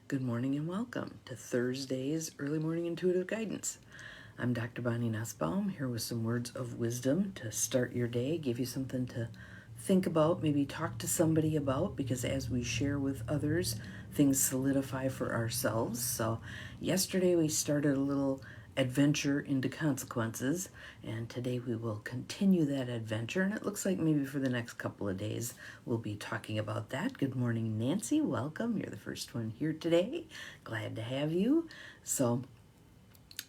Good morning and welcome to Thursday's Early Morning Intuitive Guidance. I'm Dr. Bonnie Nussbaum here with some words of wisdom to start your day, give you something to think about, maybe talk to somebody about, because as we share with others, things solidify for ourselves. So yesterday we started a little adventure into consequences, and today we will continue that adventure, and it looks like maybe for the next couple of days we'll be talking about that. Good morning, Nancy. Welcome. You're the first one here today. Glad to have you. So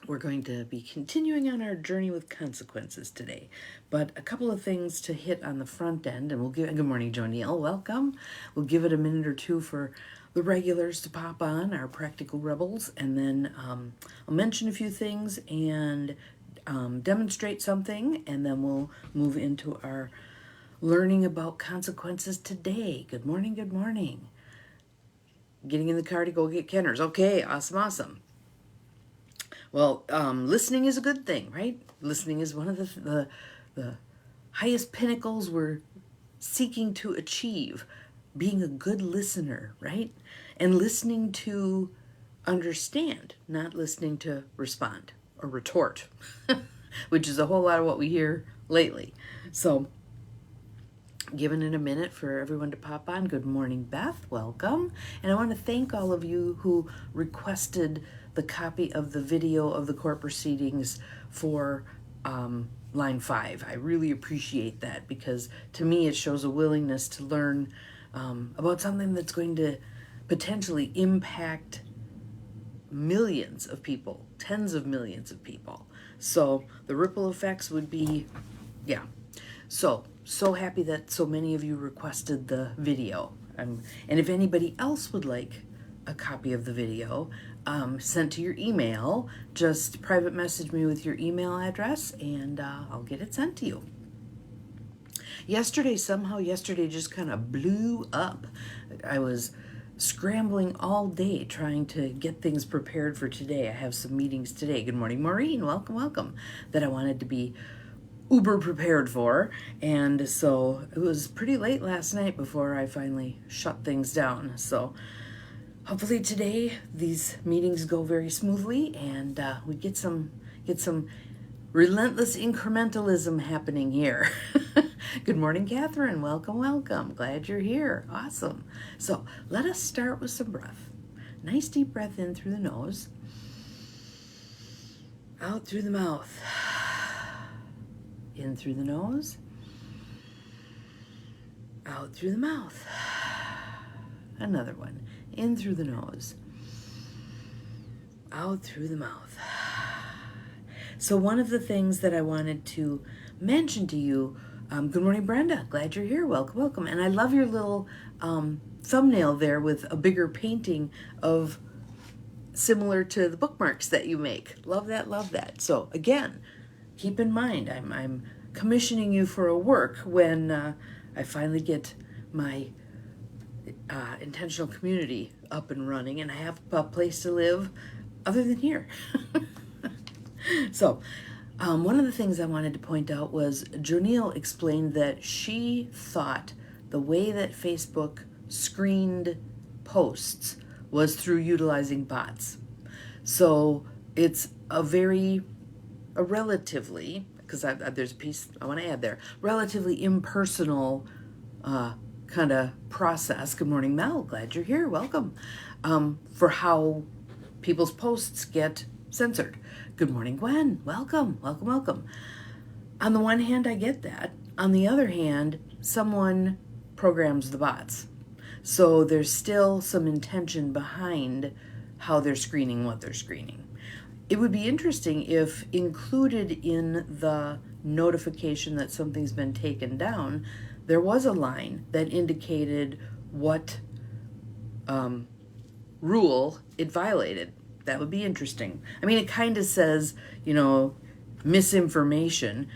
we're going to be continuing on our journey with consequences today, but a couple of things to hit on the front end, and we'll give, good morning, Joniel, welcome. We'll give it a minute or two for the regulars to pop on, our practical rebels, and then I'll mention a few things and demonstrate something, and then we'll move into our learning about consequences today. Good morning, good morning. Getting in the car to go get Kenners. Okay, awesome. Well, listening is a good thing, right? Listening is one of the highest pinnacles we're seeking to achieve. Being a good listener, right? And listening to understand, not listening to respond or retort, which is a whole lot of what we hear lately. So, giving it a minute for everyone to pop on. Good morning, Beth. Welcome. And I want to thank all of you who requested the copy of the video of the court proceedings for line 5. I really appreciate that, because to me it shows a willingness to learn about something that's going to potentially impact millions of people, tens of millions of people. So the ripple effects would be, yeah. So happy that so many of you requested the video. And if anybody else would like a copy of the video sent to your email, just private message me with your email address and I'll get it sent to you. Yesterday just kind of blew up. I was scrambling all day trying to get things prepared for today. I have some meetings today. Good morning, Maureen. Welcome. That I wanted to be uber prepared for, and so it was pretty late last night before I finally shut things down. So hopefully today these meetings go very smoothly, and we get some relentless incrementalism happening here. Good morning, Catherine. Welcome. Glad you're here. Awesome. So let us start with some breath. Nice deep breath in through the nose, out through the mouth. In through the nose, out through the mouth. Another one. In through the nose, out through the mouth. So one of the things that I wanted to mention to you, good morning, Brenda. Glad you're here. Welcome. And I love your little thumbnail there with a bigger painting of similar to the bookmarks that you make. Love that. So again, keep in mind, I'm commissioning you for a work when I finally get my intentional community up and running and I have a place to live other than here. So one of the things I wanted to point out was Jonille explained that she thought the way that Facebook screened posts was through utilizing bots. So it's a relatively, because there's a piece I want to add there, relatively impersonal kind of process. Good morning, Mel. Glad you're here. Welcome. For how people's posts get censored. Good morning, Gwen. Welcome. On the one hand, I get that. On the other hand, someone programs the bots. So there's still some intention behind how they're screening what they're screening. It would be interesting if included in the notification that something's been taken down, there was a line that indicated what rule it violated. That would be interesting. I mean, it kind of says, misinformation,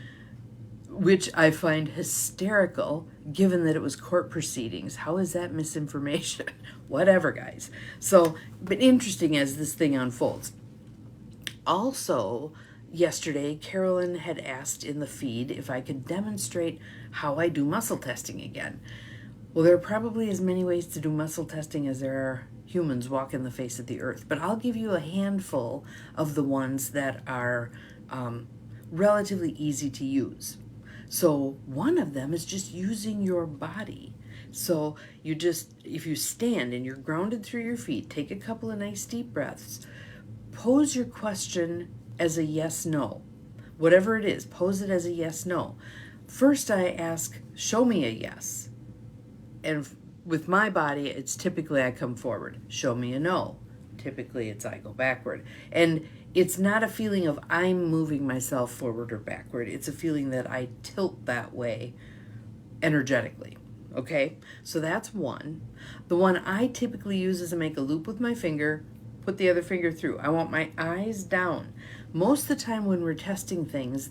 which I find hysterical given that it was court proceedings. How is that misinformation? Whatever, guys. So, but interesting as this thing unfolds. Also, yesterday, Carolyn had asked in the feed if I could demonstrate how I do muscle testing again. Well, there are probably as many ways to do muscle testing as there are humans walking the face of the earth, but I'll give you a handful of the ones that are relatively easy to use. So one of them is just using your body. So you just, if you stand and you're grounded through your feet, take a couple of nice deep breaths, pose your question as a yes, no. Whatever it is, pose it as a yes, no. First I ask, show me a yes. And with my body, it's typically I come forward. Show me a no. Typically it's I go backward. And it's not a feeling of I'm moving myself forward or backward. It's a feeling that I tilt that way energetically. Okay? So that's one. The one I typically use is to make a loop with my finger, put the other finger through. I want my eyes down. Most of the time when we're testing things,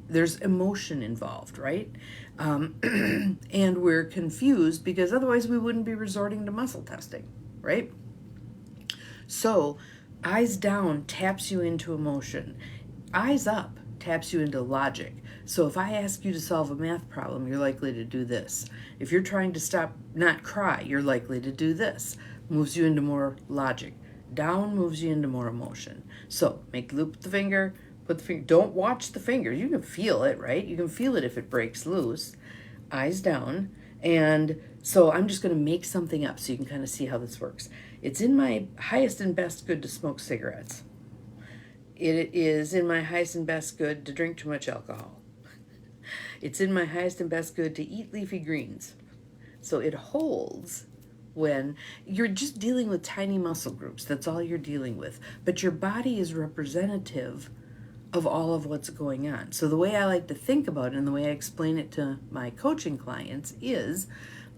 there's emotion involved, right? And we're confused because otherwise we wouldn't be resorting to muscle testing, right? So eyes down taps you into emotion. Eyes up taps you into logic. So if I ask you to solve a math problem, you're likely to do this. If you're trying to not cry, you're likely to do this. Moves you into more logic. Down moves you into more emotion. So make the loop with the finger, put the finger, don't watch the finger. You can feel it, right? You can feel it if it breaks loose. Eyes down. And so I'm just going to make something up so you can kind of see how this works. It's in my highest and best good to smoke cigarettes. It is in my highest and best good to drink too much alcohol. It's in my highest and best good to eat leafy greens. So it holds when you're just dealing with tiny muscle groups. That's all you're dealing with. But your body is representative of all of what's going on. So the way I like to think about it and the way I explain it to my coaching clients is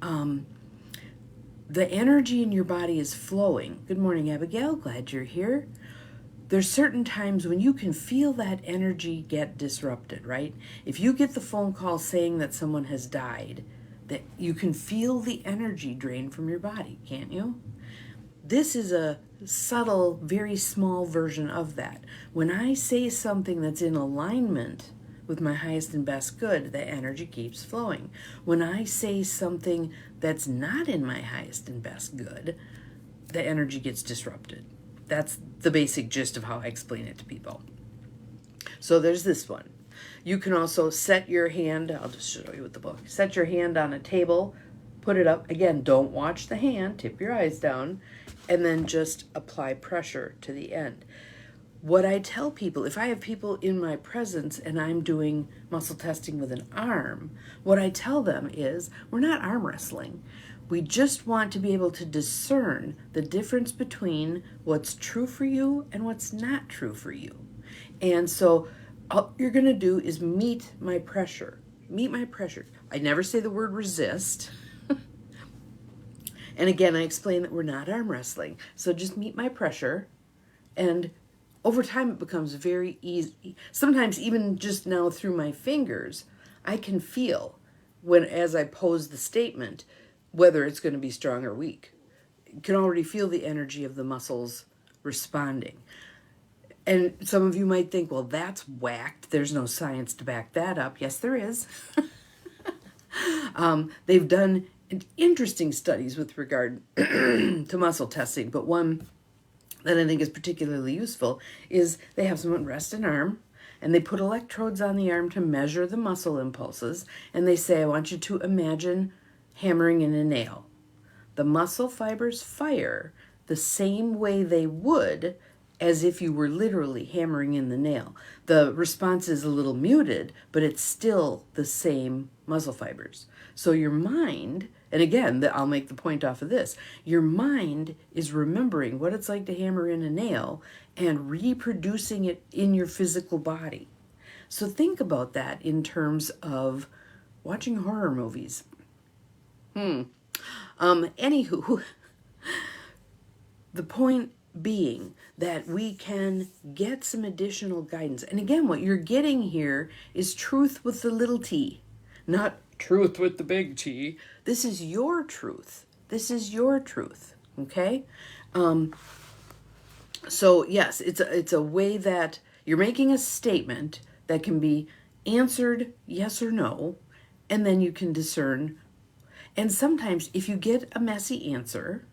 the energy in your body is flowing. Good morning, Abigail. Glad you're here. There's certain times when you can feel that energy get disrupted, right? If you get the phone call saying that someone has died, that you can feel the energy drain from your body, can't you? This is a subtle, very small version of that. When I say something that's in alignment with my highest and best good, the energy keeps flowing. When I say something that's not in my highest and best good, the energy gets disrupted. That's the basic gist of how I explain it to people. So there's this one. You can also set your hand, I'll just show you with the book, set your hand on a table, put it up. Again, don't watch the hand, tip your eyes down, and then just apply pressure to the end. What I tell people, if I have people in my presence and I'm doing muscle testing with an arm, what I tell them is, we're not arm wrestling. We just want to be able to discern the difference between what's true for you and what's not true for you. And so all you're going to do is meet my pressure. Meet my pressure. I never say the word resist. And again, I explain that we're not arm wrestling. So just meet my pressure. And over time, it becomes very easy. Sometimes even just now through my fingers, I can feel as I pose the statement, whether it's going to be strong or weak. You can already feel the energy of the muscles responding. And some of you might think, well, that's whacked. There's no science to back that up. Yes, there is. They've done interesting studies with regard to muscle testing, but one that I think is particularly useful is they have someone rest an arm, and they put electrodes on the arm to measure the muscle impulses, and they say, I want you to imagine hammering in a nail. The muscle fibers fire the same way they would as if you were literally hammering in the nail. The response is a little muted, but it's still the same muscle fibers. So your mind, and again, I'll make the point off of this, your mind is remembering what it's like to hammer in a nail and reproducing it in your physical body. So think about that in terms of watching horror movies. Anywho, the point being that we can get some additional guidance. And again, what you're getting here is truth with the little t, not truth with the big T. This is your truth. This is your truth. Okay? So yes, it's a way that you're making a statement that can be answered yes or no, and then you can discern. And sometimes if you get a messy answer,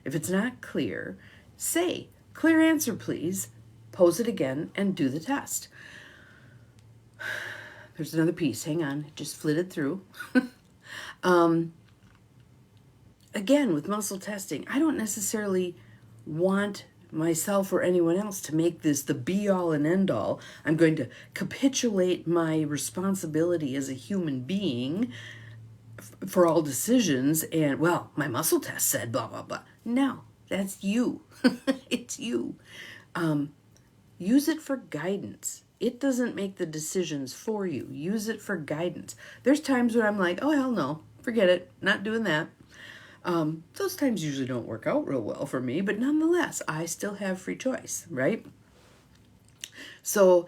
if it's not clear, say, clear answer, please. Pose it again and do the test. There's another piece. Hang on. It just flitted through. Again, with muscle testing, I don't necessarily want myself or anyone else to make this the be-all and end-all. I'm going to capitulate my responsibility as a human being for all decisions and, well, my muscle test said blah, blah, blah. No, that's you. It's you. Use it for guidance. It doesn't make the decisions for you. Use it for guidance. There's times when I'm like, oh, hell no, forget it, not doing that. Those times usually don't work out real well for me, but nonetheless, I still have free choice, right? So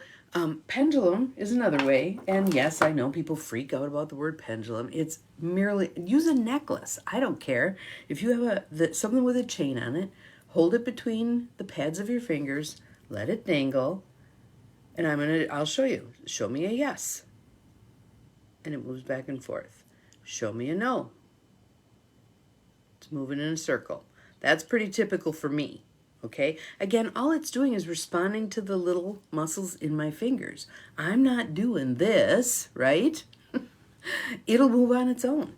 pendulum is another way. And yes, I know people freak out about the word pendulum. It's merely, use a necklace. I don't care. If you have something with a chain on it, hold it between the pads of your fingers, let it dangle, and I'll show you. Show me a yes. And it moves back and forth. Show me a no. It's moving in a circle. That's pretty typical for me. Okay? Again, all it's doing is responding to the little muscles in my fingers. I'm not doing this, right? It'll move on its own.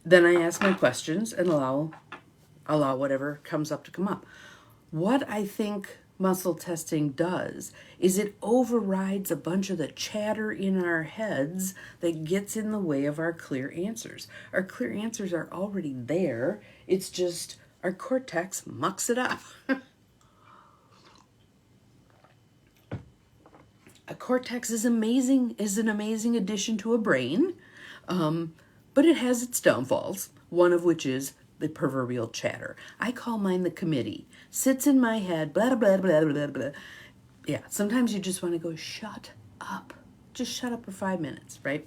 Then I ask my questions and allow whatever comes up to come up. What I think muscle testing does is it overrides a bunch of the chatter in our heads that gets in the way of our clear answers. Our clear answers are already there. It's just our cortex mucks it up. A cortex is an amazing addition to a brain, but it has its downfalls, one of which is the proverbial chatter. I call mine the committee. Sits in my head, blah, blah, blah, blah, blah. Yeah, sometimes you just want to go, shut up. Just shut up for 5 minutes, right?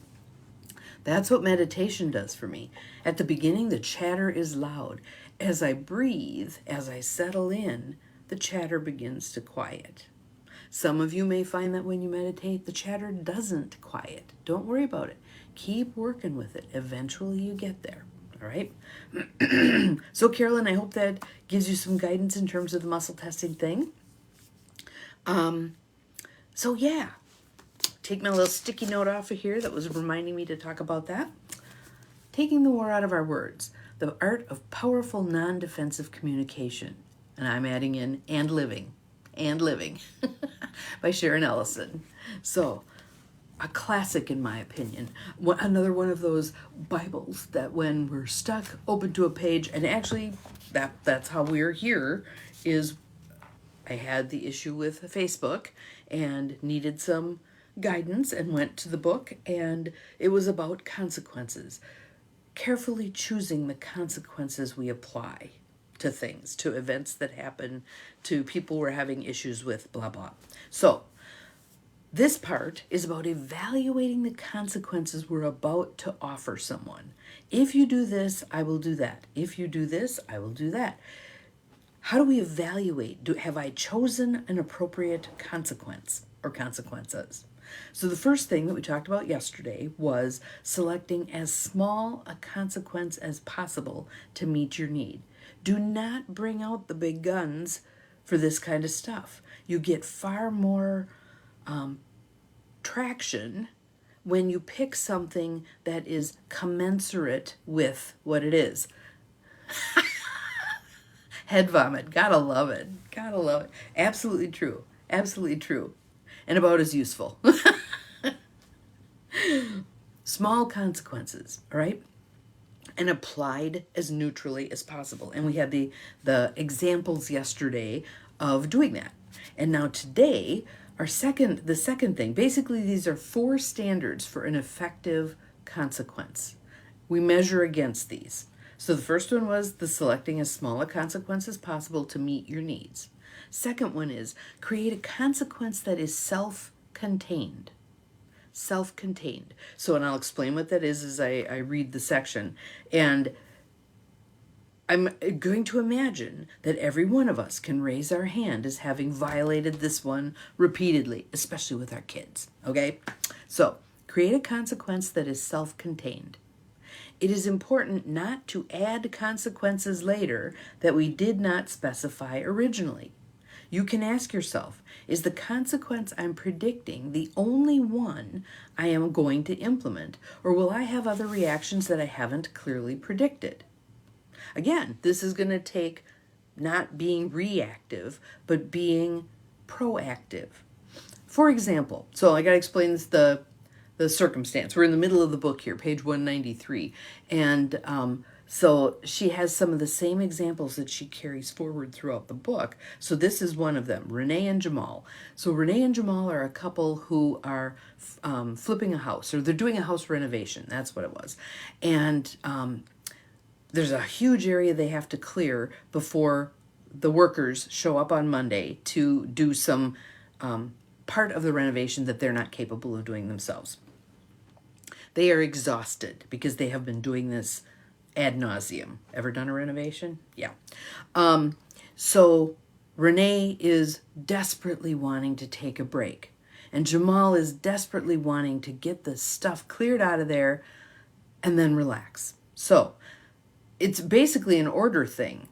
That's what meditation does for me. At the beginning, the chatter is loud. As I breathe, as I settle in, the chatter begins to quiet. Some of you may find that when you meditate, the chatter doesn't quiet. Don't worry about it. Keep working with it. Eventually you get there. All right. So, Carolyn, I hope that gives you some guidance in terms of the muscle testing thing. So, yeah, take my little sticky note off of here that was reminding me to talk about that. Taking the war out of our words, the art of powerful non-defensive communication. And I'm adding in and living by Sharon Ellison. So, a classic in my opinion. Another one of those Bibles that when we're stuck, open to a page, and actually that's how we're here, is I had the issue with Facebook and needed some guidance and went to the book, and it was about consequences. Carefully choosing the consequences we apply to things, to events that happen, to people we're having issues with, blah, blah. So, this part is about evaluating the consequences we're about to offer someone. If you do this, I will do that. If you do this, I will do that. How do we evaluate? Have I chosen an appropriate consequence or consequences? So the first thing that we talked about yesterday was selecting as small a consequence as possible to meet your need. Do not bring out the big guns for this kind of stuff. You get far more traction when you pick something that is commensurate with what it is. Head vomit. Gotta love it. Gotta love it. Absolutely true. Absolutely true. And about as useful. Small consequences, all right? And applied as neutrally as possible. And we had the examples yesterday of doing that. And now today, the second thing, basically these are 4 standards for an effective consequence. We measure against these. So the first one was the selecting as small a consequence as possible to meet your needs. Second one is create a consequence that is self-contained. Self-contained. So, and I'll explain what that is as I read the section. And I'm going to imagine that every one of us can raise our hand as having violated this one repeatedly, especially with our kids, okay? So, create a consequence that is self-contained. It is important not to add consequences later that we did not specify originally. You can ask yourself, is the consequence I'm predicting the only one I am going to implement, or will I have other reactions that I haven't clearly predicted? Again, this is going to take not being reactive, but being proactive. For example, so I got to explain this, the circumstance. We're in the middle of the book here, page 193. And so she has some of the same examples that she carries forward throughout the book. So this is one of them, Renee and Jamal. So Renee and Jamal are a couple who are flipping a house, or they're doing a house renovation. That's what it was. And there's a huge area they have to clear before the workers show up on Monday to do some part of the renovation that they're not capable of doing themselves. They are exhausted because they have been doing this ad nauseum. Ever done a renovation? Yeah. So Renee is desperately wanting to take a break, and Jamal is desperately wanting to get the stuff cleared out of there and then relax. So it's basically an order thing.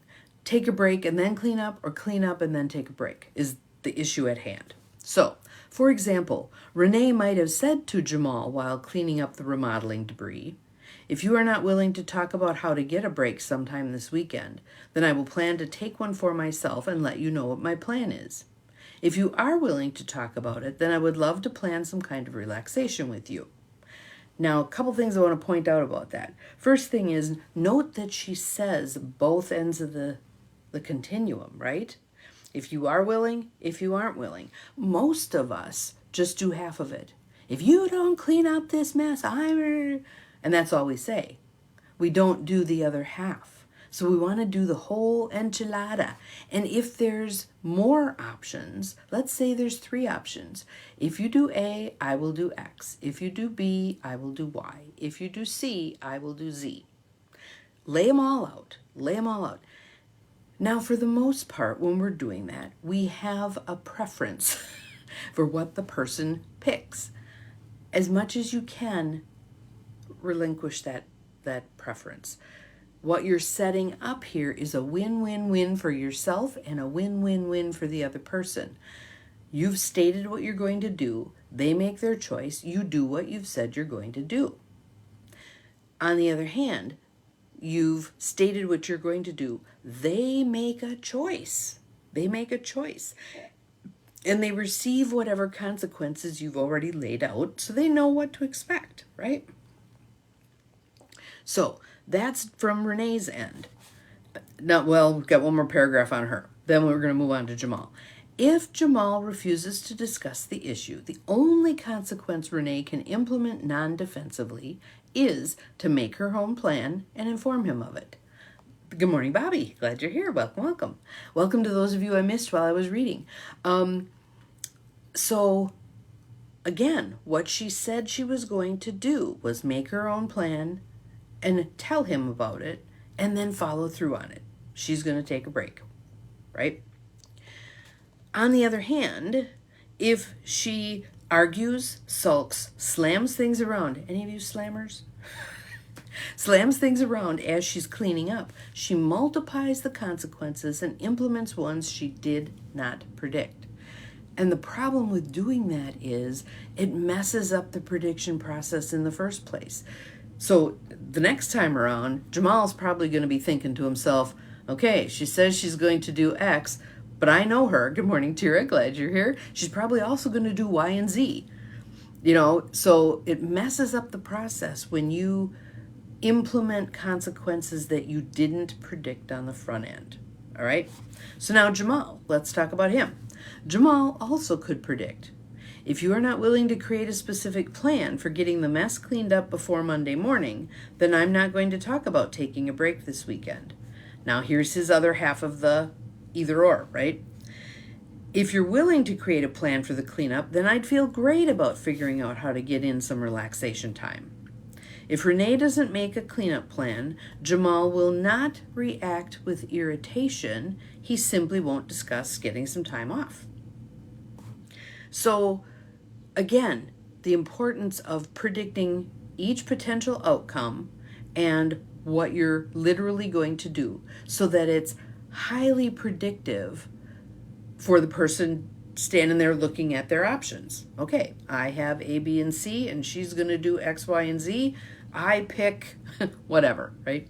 Take a break and then clean up, or clean up and then take a break is the issue at hand. So, for example, Renee might have said to Jamal while cleaning up the remodeling debris, if you are not willing to talk about how to get a break sometime this weekend, then I will plan to take one for myself and let you know what my plan is. If you are willing to talk about it, then I would love to plan some kind of relaxation with you. Now, a couple things I want to point out about that. First thing is, note that she says both ends of the continuum, right? If you are willing, if you aren't willing. Most of us just do half of it. If you don't clean up this mess, and that's all we say. We don't do the other half. So we want to do the whole enchilada. And if there's more options, let's say there's 3 options. If you do A, I will do X. If you do B, I will do Y. If you do C, I will do Z. Lay them all out. Lay them all out. Now, for the most part, when we're doing that, we have a preference for what the person picks. As much as you can, relinquish that preference. What you're setting up here is a win-win-win for yourself and a win-win-win for the other person. You've stated what you're going to do. They make their choice. You do what you've said you're going to do. On the other hand, you've stated what you're going to do. They make a choice. They make a choice. And they receive whatever consequences you've already laid out, so they know what to expect, right? So that's from Renee's end. Now, well, we've got one more paragraph on her. Then we're going to move on to Jamal. If Jamal refuses to discuss the issue, the only consequence Renee can implement non-defensively is to make her own plan and inform him of it. Good morning, Bobby. Glad you're here. Welcome, welcome. Welcome to those of you I missed while I was reading. So, again, what she said she was going to do was make her own plan and tell him about it and then follow through on it. She's going to take a break, right? On the other hand, if she argues, sulks, slams things around, any of you slammers? Slams things around as she's cleaning up, she multiplies the consequences and implements ones she did not predict. And the problem with doing that is it messes up the prediction process in the first place. So the next time around, Jamal's probably going to be thinking to himself, okay, she says she's going to do X, but I know her. Good morning, Tira. Glad you're here. She's probably also going to do Y and Z. So it messes up the process when you implement consequences that you didn't predict on the front end. All right? So now Jamal, let's talk about him. Jamal also could predict. If you are not willing to create a specific plan for getting the mess cleaned up before Monday morning, then I'm not going to talk about taking a break this weekend. Now here's his other half of the either or, right? If you're willing to create a plan for the cleanup, then I'd feel great about figuring out how to get in some relaxation time. If Renee doesn't make a cleanup plan, Jamal will not react with irritation. He simply won't discuss getting some time off. So, again, the importance of predicting each potential outcome and what you're literally going to do, so that it's highly predictive for the person standing there looking at their options. Okay, I have A, B, and C, and she's going to do X, Y, and Z. I pick whatever, right?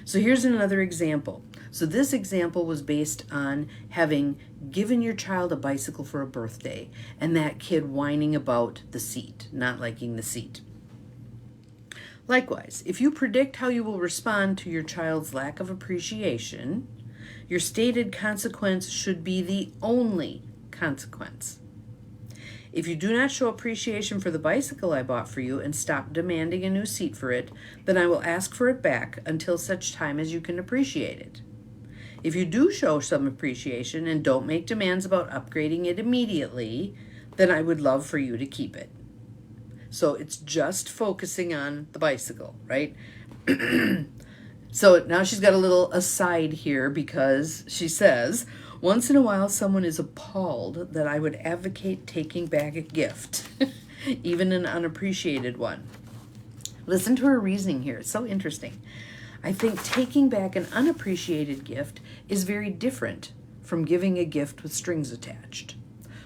So here's another example. So this example was based on having given your child a bicycle for a birthday and that kid whining about the seat, not liking the seat. Likewise, if you predict how you will respond to your child's lack of appreciation, your stated consequence should be the only consequence. If you do not show appreciation for the bicycle I bought for you and stop demanding a new seat for it, then I will ask for it back until such time as you can appreciate it. If you do show some appreciation and don't make demands about upgrading it immediately, then I would love for you to keep it. So it's just focusing on the bicycle, right? So now she's got a little aside here because she says, once in a while someone is appalled that I would advocate taking back a gift, even an unappreciated one. Listen to her reasoning here. It's so interesting. I think taking back an unappreciated gift is very different from giving a gift with strings attached,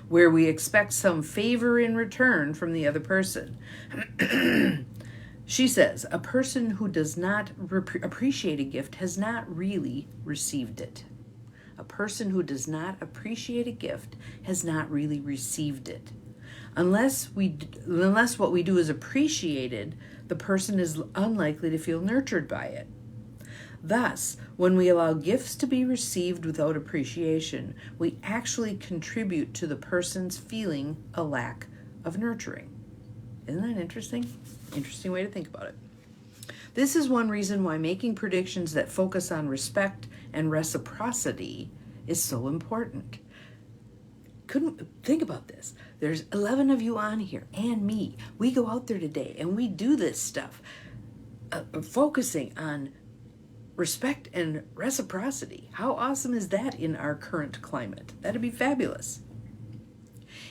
where we expect some favor in return from the other person. She says, a person who does not appreciate a gift has not really received it. A person who does not appreciate a gift has not really received it. Unless what we do is appreciated, the person is unlikely to feel nurtured by it. Thus, when we allow gifts to be received without appreciation, we actually contribute to the person's feeling a lack of nurturing. Isn't that interesting? Interesting way to think about it. This is one reason why making predictions that focus on respect and reciprocity is so important. Couldn't think about this. There's 11 of you on here and me. We go out there today and we do this stuff, focusing on respect and reciprocity. How awesome is that in our current climate? That'd be fabulous.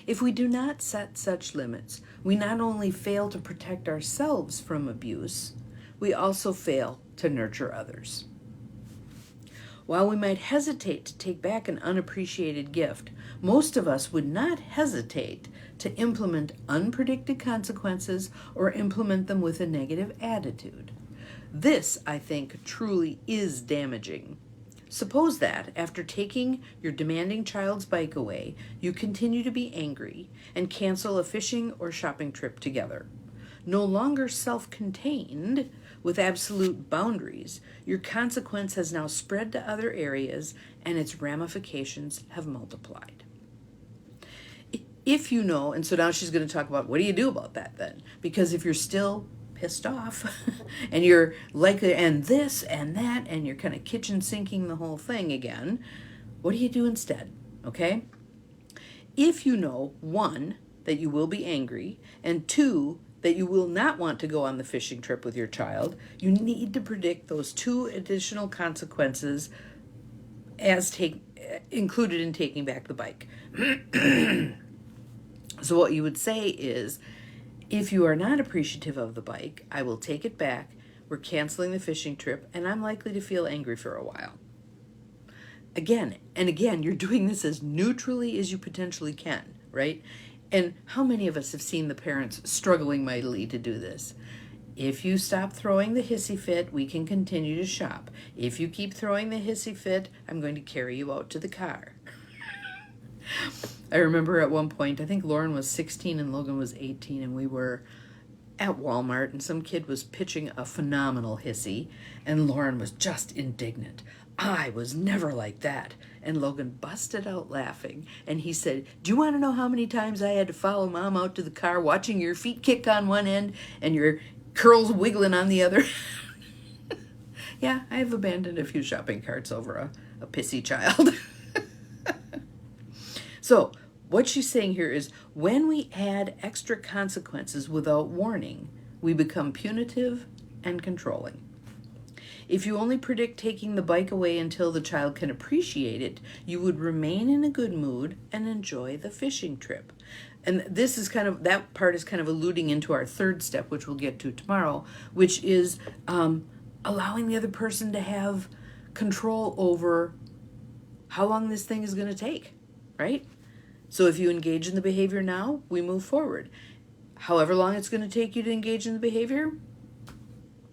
If we do not set such limits, we not only fail to protect ourselves from abuse, we also fail to nurture others. While we might hesitate to take back an unappreciated gift, most of us would not hesitate to implement unpredicted consequences or implement them with a negative attitude. This, I think, truly is damaging. Suppose that, after taking your demanding child's bike away, you continue to be angry and cancel a fishing or shopping trip together. No longer self-contained, with absolute boundaries, your consequence has now spread to other areas and its ramifications have multiplied. If you know, and so now she's going to talk about what do you do about that then? Because if you're still pissed off and you're likely, and this and that, and you're kind of kitchen sinking the whole thing again, what do you do instead? Okay? If you know, 1, that you will be angry, and 2, that you will not want to go on the fishing trip with your child, you need to predict those 2 additional consequences as included in taking back the bike. So what you would say is, if you are not appreciative of the bike, I will take it back, we're canceling the fishing trip, and I'm likely to feel angry for a while. Again and again, you're doing this as neutrally as you potentially can, right? And how many of us have seen the parents struggling mightily to do this? If you stop throwing the hissy fit, we can continue to shop. If you keep throwing the hissy fit, I'm going to carry you out to the car. I remember at one point, I think Lauren was 16 and Logan was 18, and we were at Walmart, and some kid was pitching a phenomenal hissy, and Lauren was just indignant. I was never like that. And Logan busted out laughing, and he said, do you want to know how many times I had to follow Mom out to the car watching your feet kick on one end and your curls wiggling on the other? Yeah, I have abandoned a few shopping carts over a pissy child. So what she's saying here is, when we add extra consequences without warning, we become punitive and controlling. If you only predict taking the bike away until the child can appreciate it, you would remain in a good mood and enjoy the fishing trip. And this is that part is kind of alluding into our third step, which we'll get to tomorrow, which is allowing the other person to have control over how long this thing is going to take, right? So if you engage in the behavior now, we move forward. However long it's going to take you to engage in the behavior,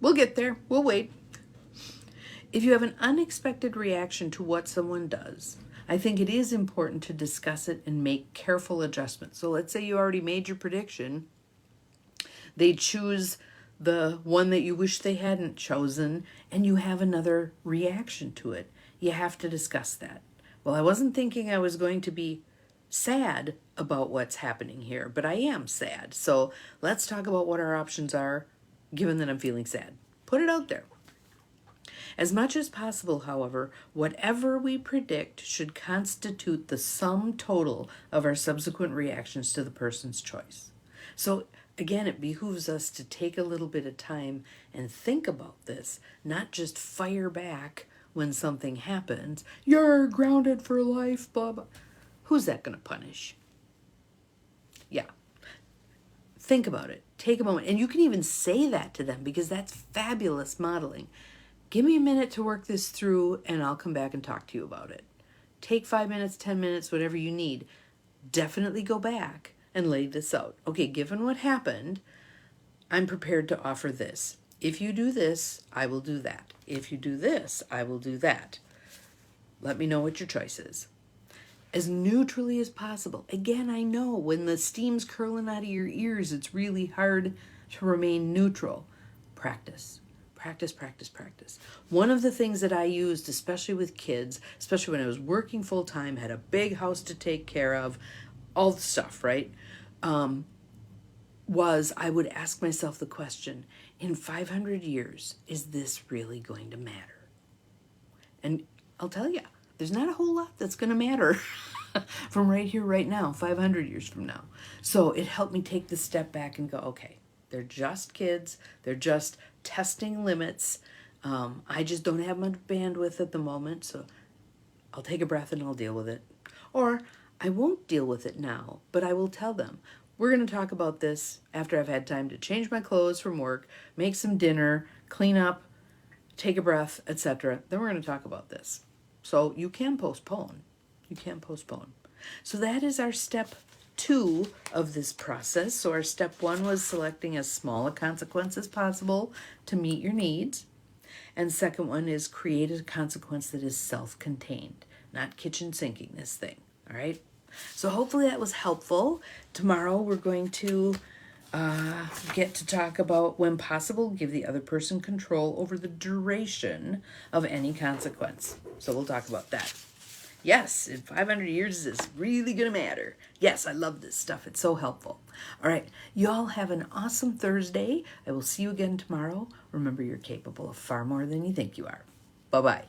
we'll get there. We'll wait. If you have an unexpected reaction to what someone does, I think it is important to discuss it and make careful adjustments. So let's say you already made your prediction. They choose the one that you wish they hadn't chosen, and you have another reaction to it. You have to discuss that. Well, I wasn't thinking I was going to be sad about what's happening here, but I am sad. So let's talk about what our options are, given that I'm feeling sad. Put it out there. As much as possible, however, whatever we predict should constitute the sum total of our subsequent reactions to the person's choice. So again, it behooves us to take a little bit of time and think about this, not just fire back when something happens. You're grounded for life, blah, blah. Who's that going to punish? Yeah. Think about it. Take a moment. And you can even say that to them because that's fabulous modeling. Give me a minute to work this through and I'll come back and talk to you about it. Take 5 minutes, 10 minutes, whatever you need. Definitely go back and lay this out. Okay, given what happened, I'm prepared to offer this. If you do this, I will do that. If you do this, I will do that. Let me know what your choice is. As neutrally as possible. Again, I know when the steam's curling out of your ears, it's really hard to remain neutral. Practice. Practice, practice, practice. One of the things that I used, especially with kids, especially when I was working full time, had a big house to take care of, all the stuff, right? Was I would ask myself the question, in 500 years, is this really going to matter? And I'll tell you, there's not a whole lot that's going to matter from right here, right now, 500 years from now. So it helped me take the step back and go, okay, they're just kids. They're just testing limits. I just don't have much bandwidth at the moment, so I'll take a breath and I'll deal with it. Or I won't deal with it now, but I will tell them, we're going to talk about this after I've had time to change my clothes from work, make some dinner, clean up, take a breath, etc. Then we're going to talk about this. So you can postpone. You can postpone. So that is our step 2 of this process. So our step 1 was selecting as small a consequence as possible to meet your needs. And second one is create a consequence that is self-contained, not kitchen sinking this thing. All right. So hopefully that was helpful. Tomorrow we're going to get to talk about, when possible, give the other person control over the duration of any consequence. So we'll talk about that. Yes, in 500 years, is this really going to matter? Yes, I love this stuff. It's so helpful. All right, y'all have an awesome Thursday. I will see you again tomorrow. Remember, you're capable of far more than you think you are. Bye-bye.